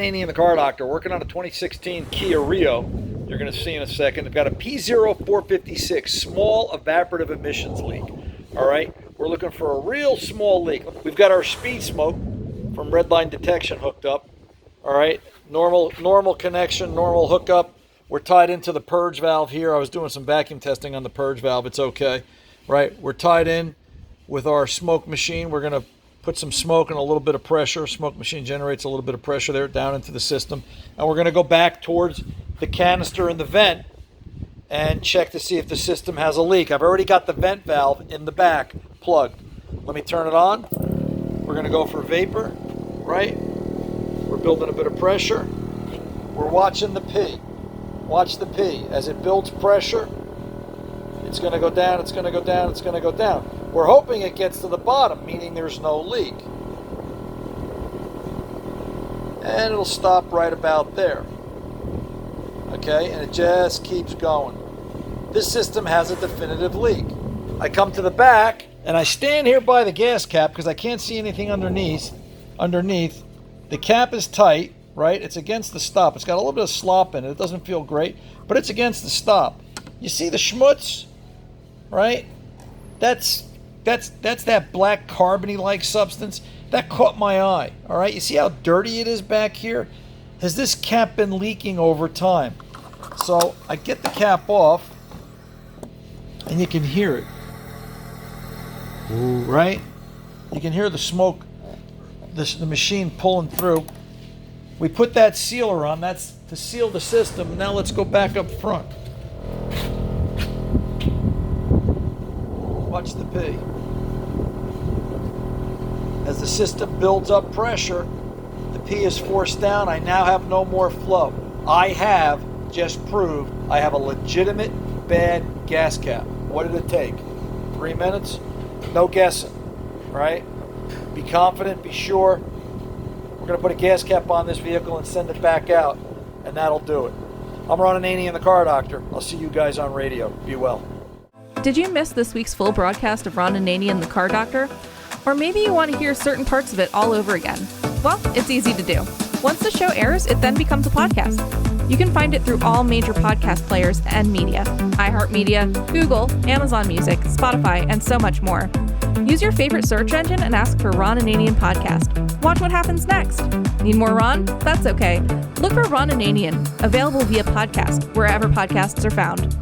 Ananian The Car Doctor, working on a 2016 Kia Rio. You're going to see in a second. I've got a P0456 small evaporative emissions leak. All right, we're looking for a real small leak. We've got our SpeedSmoke from Redline Detection hooked up. All right, normal connection, normal hookup. We're tied into the purge valve here. I was doing some vacuum testing on the purge valve. It's okay, right? We're tied in with our smoke machine. We're going to put some smoke and a little bit of pressure. Smoke machine generates a little bit of pressure there down into the system. And we're going to go back towards the canister in the vent and check to see if the system has a leak. I've already got the vent valve in the back plugged. Let me turn it on. We're going to go for vapor, right? We're building a bit of pressure. We're watching the P. Watch the P. As it builds pressure, it's going to go down, it's going to go down, it's going to go down. We're hoping it gets to the bottom, meaning there's no leak. And it'll stop right about there. Okay, and it just keeps going. This system has a definitive leak. I come to the back, and I stand here by the gas cap because I can't see anything underneath. The cap is tight, right? It's against the stop. It's got a little bit of slop in it. It doesn't feel great, but it's against the stop. You see the schmutz, right? That's that black carbony-like substance. That caught my eye, all right? You see how dirty it is back here? Has this cap been leaking over time? So I get the cap off, and you can hear it. Ooh, right? You can hear the smoke, the machine pulling through. We put that sealer on. That's to seal the system. Now let's go back up front. Watch the P. As the system builds up pressure, the P is forced down. I now have no more flow. I have just proved I have a legitimate bad gas cap. What did it take? 3 minutes? No guessing, right? Be confident, be sure. We're going to put a gas cap on this vehicle and send it back out, and that'll do it. I'm Ananian The Car Doctor. I'll see you guys on radio. Be well. Did you miss this week's full broadcast of Ananian The Car Doctor? Or maybe you want to hear certain parts of it all over again. Well, it's easy to do. Once the show airs, it then becomes a podcast. You can find it through all major podcast players and media: iHeartMedia, Google, Amazon Music, Spotify, and so much more. Use your favorite search engine and ask for Ron Ananian Podcast. Watch what happens next. Need more Ron? That's okay. Look for Ron Ananian, available via podcast, wherever podcasts are found.